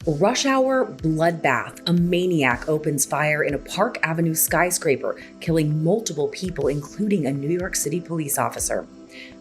Rush hour bloodbath. A maniac opens fire in a Park Avenue skyscraper, killing multiple people, including a New York City police officer.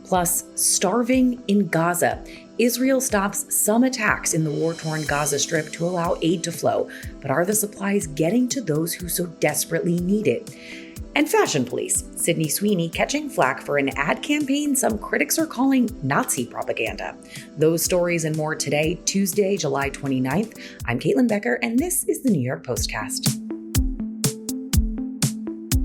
Plus, starving in Gaza. Israel stops some attacks in the war-torn Gaza Strip to allow aid to flow, but are the supplies getting to those who so desperately need it? And fashion police. Sydney Sweeney catching flack for an ad campaign some critics are calling Nazi propaganda. Those stories and more today, Tuesday, July 29th. I'm Caitlin Becker, and this is the New York Postcast.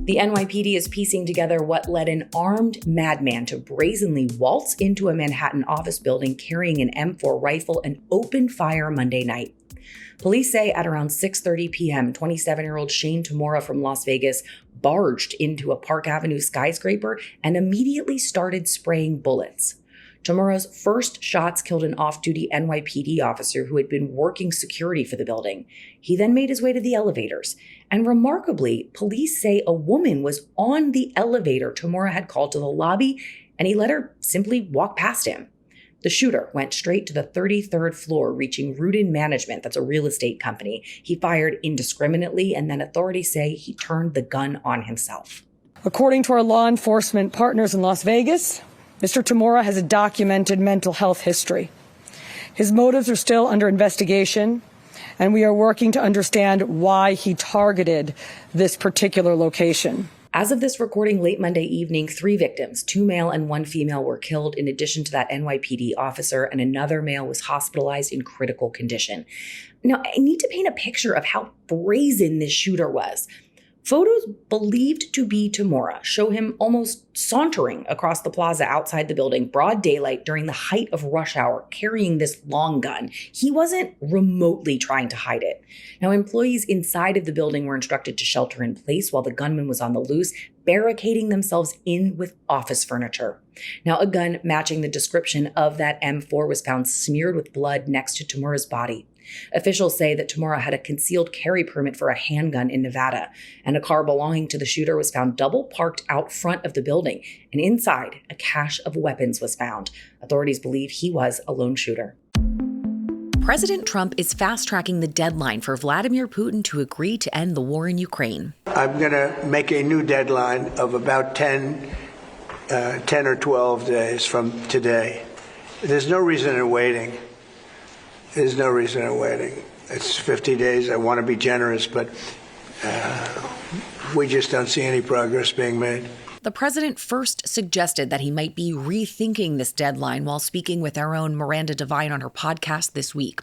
The NYPD is piecing together what led an armed madman to brazenly waltz into a Manhattan office building carrying an M4 rifle and open fire Monday night. Police say at around 6:30 p.m., 27-year-old Shane Tamura from Las Vegas barged into a Park Avenue skyscraper and immediately started spraying bullets. Tamura's first shots killed an off-duty NYPD officer who had been working security for the building. He then made his way to the elevators. And remarkably, police say a woman was on the elevator Tamura had called to the lobby, and he let her simply walk past him. The shooter went straight to the 33rd floor, reaching Rudin Management, that's a real estate company. He fired indiscriminately, and then authorities say he turned the gun on himself. According to our law enforcement partners in Las Vegas, Mr. Tamura has a documented mental health history. His motives are still under investigation, and we are working to understand why he targeted this particular location. As of this recording late Monday evening, 3 victims, 2 male and 1 female, were killed in addition to that NYPD officer, and another male was hospitalized in critical condition. Now, I need to paint a picture of how brazen this shooter was. Photos believed to be Tamura show him almost sauntering across the plaza outside the building, broad daylight during the height of rush hour, carrying this long gun. He wasn't remotely trying to hide it. Now, employees inside of the building were instructed to shelter in place while the gunman was on the loose, barricading themselves in with office furniture. Now, a gun matching the description of that M4 was found smeared with blood next to Tamura's body. Officials say that Tamura had a concealed carry permit for a handgun in Nevada, and a car belonging to the shooter was found double parked out front of the building, and inside, a cache of weapons was found. Authorities believe he was a lone shooter. President Trump is fast-tracking the deadline for Vladimir Putin to agree to end the war in Ukraine. I'm going to make a new deadline of about 10 or 12 days from today. There's no reason in waiting. There's no reason in waiting. It's 50 days. I want to be generous, but we just don't see any progress being made. The president first suggested that he might be rethinking this deadline while speaking with our own Miranda Devine on her podcast this week.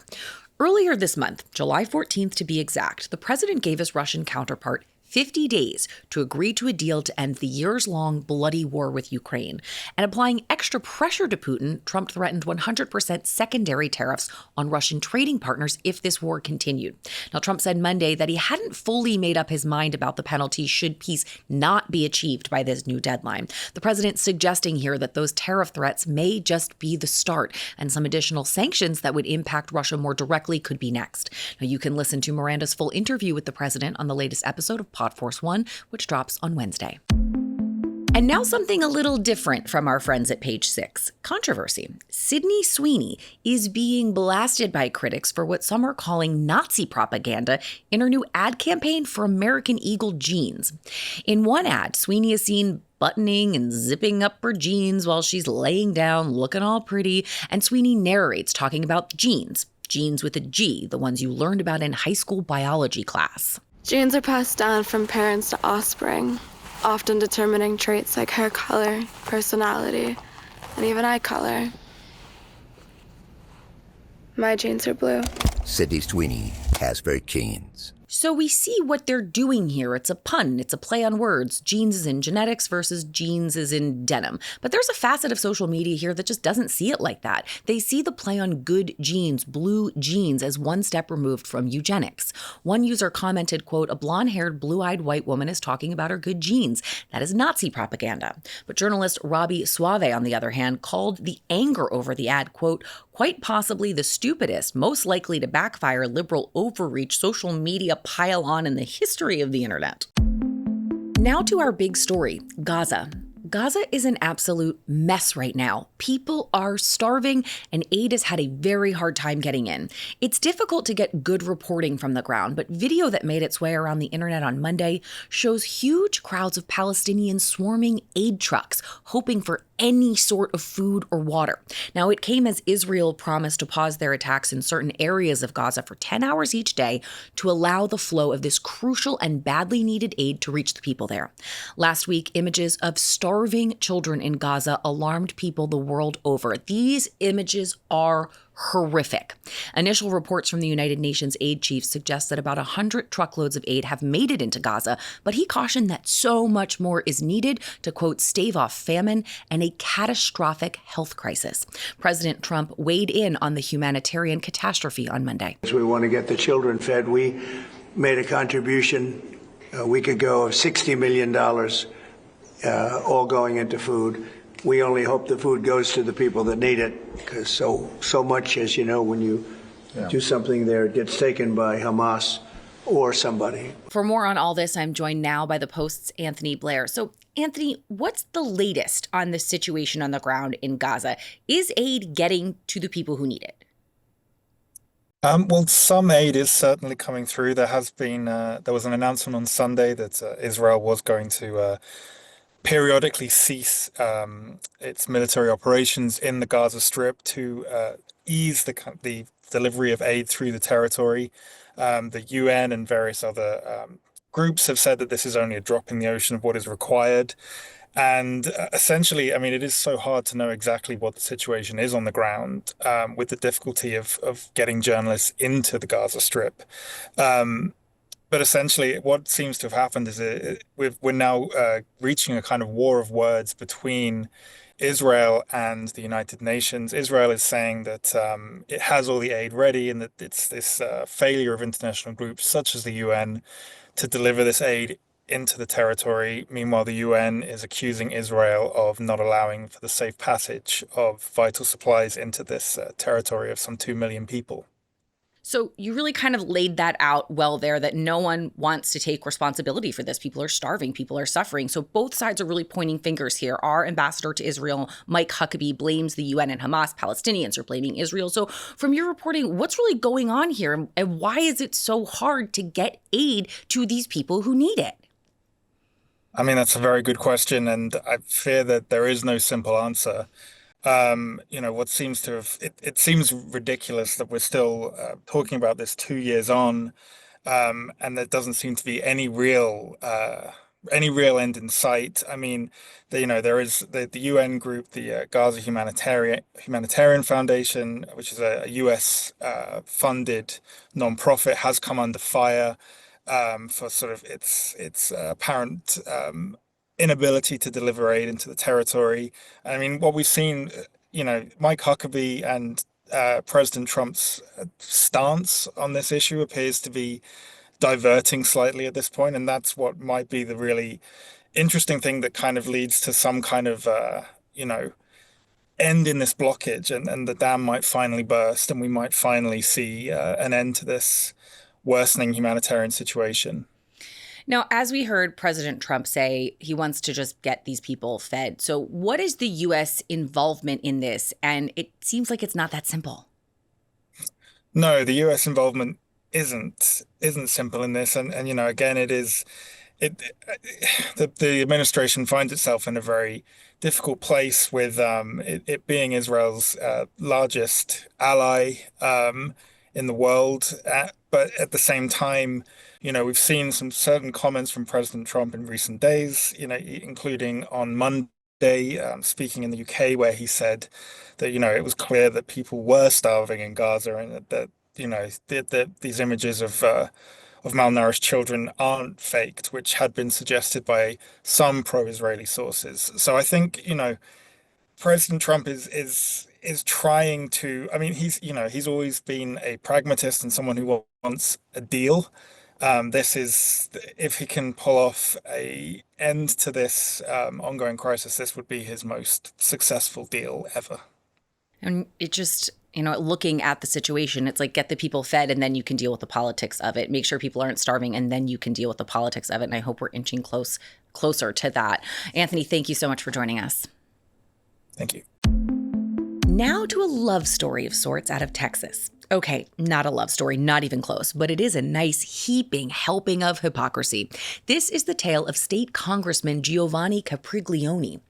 Earlier this month, July 14th to be exact, the president gave his Russian counterpart 50 days to agree to a deal to end the years-long bloody war with Ukraine. And applying extra pressure to Putin, Trump threatened 100% secondary tariffs on Russian trading partners if this war continued. Now, Trump said Monday that he hadn't fully made up his mind about the penalties should peace not be achieved by this new deadline. The president suggesting here that those tariff threats may just be the start, and some additional sanctions that would impact Russia more directly could be next. Now, you can listen to Miranda's full interview with the president on the latest episode of Pod Force One, which drops on Wednesday. And now something a little different from our friends at Page Six. Controversy. Sydney Sweeney is being blasted by critics for what some are calling Nazi propaganda in her new ad campaign for American Eagle jeans. In one ad, Sweeney is seen buttoning and zipping up her jeans while she's laying down, looking all pretty, and Sweeney narrates talking about jeans with a G, the ones you learned about in high school biology class. Genes are passed down from parents to offspring, often determining traits like hair color, personality, and even eye color. My genes are blue. Sydney Sweeney has very genes. So we see what they're doing here. It's a pun. It's a play on words. Genes is in genetics versus jeans is in denim. But there's a facet of social media here that just doesn't see it like that. They see the play on good genes, blue jeans, as one step removed from eugenics. One user commented, quote, "A blonde-haired, blue-eyed white woman is talking about her good genes. That is Nazi propaganda." But journalist Robbie Suave, on the other hand, called the anger over the ad, quote, "quite possibly the stupidest, most likely to backfire liberal overreach social media pile on in the history of the internet." Now to our big story, Gaza. Gaza is an absolute mess right now. People are starving, and aid has had a very hard time getting in. It's difficult to get good reporting from the ground, but video that made its way around the internet on Monday shows huge crowds of Palestinians swarming aid trucks, hoping for any sort of food or water. Now, it came as Israel promised to pause their attacks in certain areas of Gaza for 10 hours each day to allow the flow of this crucial and badly needed aid to reach the people there. Last week, images of starving children in Gaza alarmed people the world over. These images are horrific. Initial reports from the United Nations aid chief suggest that about 100 truckloads of aid have made it into Gaza, but he cautioned that so much more is needed to, quote, stave off famine and a catastrophic health crisis. President Trump weighed in on the humanitarian catastrophe on Monday. We want to get the children fed. We made a contribution a week ago of $60 million, all going into food. We only hope the food goes to the people that need it, because so much, as you know, when you do something there, it gets taken by Hamas or somebody. For more on all this, I'm joined now by the Post's Anthony Blair. So, Anthony, what's the latest on the situation on the ground in Gaza? Is aid getting to the people who need it? Well, some aid is certainly coming through. There was an announcement on Sunday that Israel was going to periodically cease its military operations in the Gaza Strip to ease the delivery of aid through the territory. The UN and various other groups have said that this is only a drop in the ocean of what is required. And essentially, I mean, it is so hard to know exactly what the situation is on the ground with the difficulty of getting journalists into the Gaza Strip. But essentially, what seems to have happened is we're now reaching a kind of war of words between Israel and the United Nations. Israel is saying that it has all the aid ready and that it's this failure of international groups such as the UN to deliver this aid into the territory. Meanwhile, the UN is accusing Israel of not allowing for the safe passage of vital supplies into this territory of some 2 million people. So you really kind of laid that out well there, that no one wants to take responsibility for this. People are starving. People are suffering. So both sides are really pointing fingers here. Our ambassador to Israel, Mike Huckabee, blames the UN and Hamas. Palestinians are blaming Israel. So from your reporting, what's really going on here? And why is it so hard to get aid to these people who need it? I mean, that's a very good question. And I fear that there is no simple answer. What seems to have it seems ridiculous that we're still talking about this 2 years on, and there doesn't seem to be any real end in sight. I mean, there is the UN group, the Gaza Humanitarian Foundation, which is a US funded nonprofit, has come under fire for sort of its apparent inability to deliver aid into the territory. I mean, what we've seen, Mike Huckabee and President Trump's stance on this issue appears to be diverting slightly at this point, and that's what might be the really interesting thing that kind of leads to some kind of, end in this blockage, and the dam might finally burst, and we might finally see an end to this worsening humanitarian situation. Now, as we heard President Trump say, he wants to just get these people fed. So what is the U.S. involvement in this? And it seems like it's not that simple. No, the U.S. involvement isn't simple in this. And again, the administration finds itself in a very difficult place with it being Israel's largest ally in the world. But at the same time, we've seen some certain comments from President Trump in recent days, including on Monday, speaking in the UK, where he said that, it was clear that people were starving in Gaza, and that these images of malnourished children aren't faked, which had been suggested by some pro-Israeli sources. So I think, President Trump is trying to, I mean, he's always been a pragmatist and someone who wants a deal. This is, if he can pull off an end to this ongoing crisis, this would be his most successful deal ever. And it just looking at the situation, it's like get the people fed and then you can deal with the politics of it. Make sure people aren't starving and then you can deal with the politics of it. And I hope we're inching closer to that. Anthony, thank you so much for joining us. Thank you. Now to a love story of sorts out of Texas. Okay, not a love story, not even close, but it is a nice heaping helping of hypocrisy. This is the tale of state congressman Giovanni Capriglione.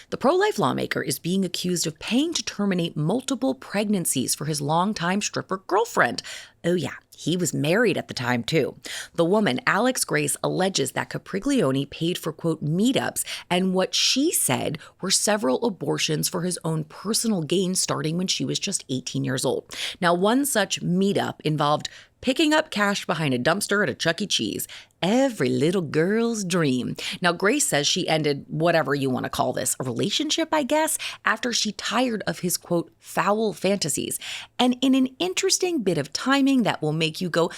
The pro-life lawmaker is being accused of paying to terminate multiple pregnancies for his longtime stripper girlfriend. Oh yeah, he was married at the time too. The woman, Alex Grace, alleges that Capriglione paid for, quote, meetups and what she said were several abortions for his own personal gain starting when she was just 18 years old. Now, one such meetup involved picking up cash behind a dumpster at a Chuck E. Cheese. Every little girl's dream. Now, Grace says she ended whatever you want to call this, a relationship, I guess, after she tired of his, quote, foul fantasies. And in an interesting bit of timing that will make you go,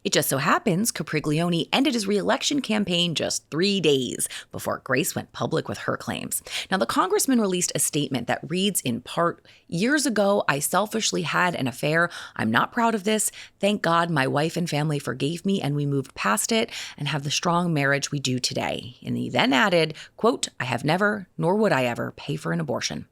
it just so happens Capriglione ended his re-election campaign just 3 days before Grace went public with her claims. Now, the congressman released a statement that reads in part, "Years ago, I selfishly had an affair. I'm not proud of this. Thank God my wife and family forgave me and we moved past it and have the strong marriage we do today." And he then added, quote, "I have never, nor would I ever, pay for an abortion."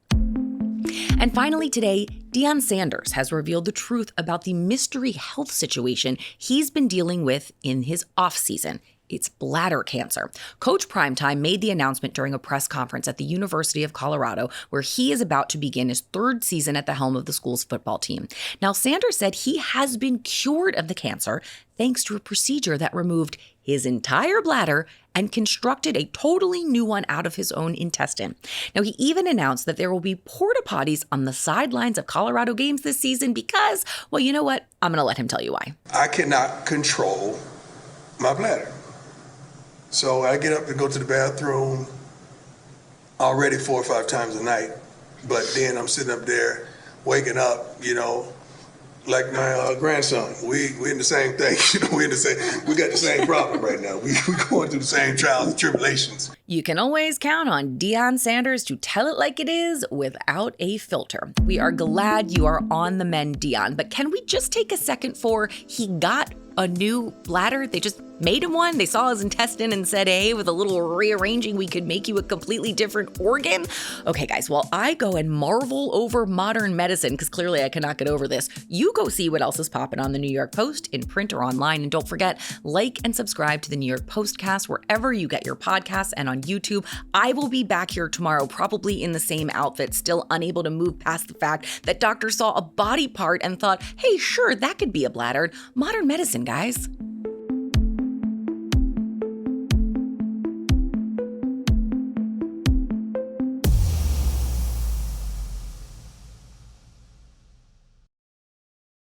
And finally today, Deion Sanders has revealed the truth about the mystery health situation he's been dealing with in his offseason. It's bladder cancer. Coach Primetime made the announcement during a press conference at the University of Colorado, where he is about to begin his third season at the helm of the school's football team. Now, Sanders said he has been cured of the cancer thanks to a procedure that removed his entire bladder and constructed a totally new one out of his own intestine. Now, he even announced that there will be porta potties on the sidelines of Colorado games this season because, well, you know what? I'm going to let him tell you why. I cannot control my bladder. So I get up and go to the bathroom already 4 or 5 times a night. But then I'm sitting up there waking up, like my grandson. We in the same thing. We got the same problem right now. We going through the same trials and tribulations. You can always count on Deion Sanders to tell it like it is without a filter. We are glad you are on the mend, Deion. But can we just take a second for he got a new bladder? They just made him one. They saw his intestine and said, hey, with a little rearranging, we could make you a completely different organ. Okay, guys, while I go and marvel over modern medicine, because clearly I cannot get over this, you go see what else is popping on the New York Post in print or online. And don't forget, like and subscribe to the New York Postcast wherever you get your podcasts and on YouTube. I will be back here tomorrow, probably in the same outfit, still unable to move past the fact that doctors saw a body part and thought, hey, sure, that could be a bladder. Modern medicine, guys.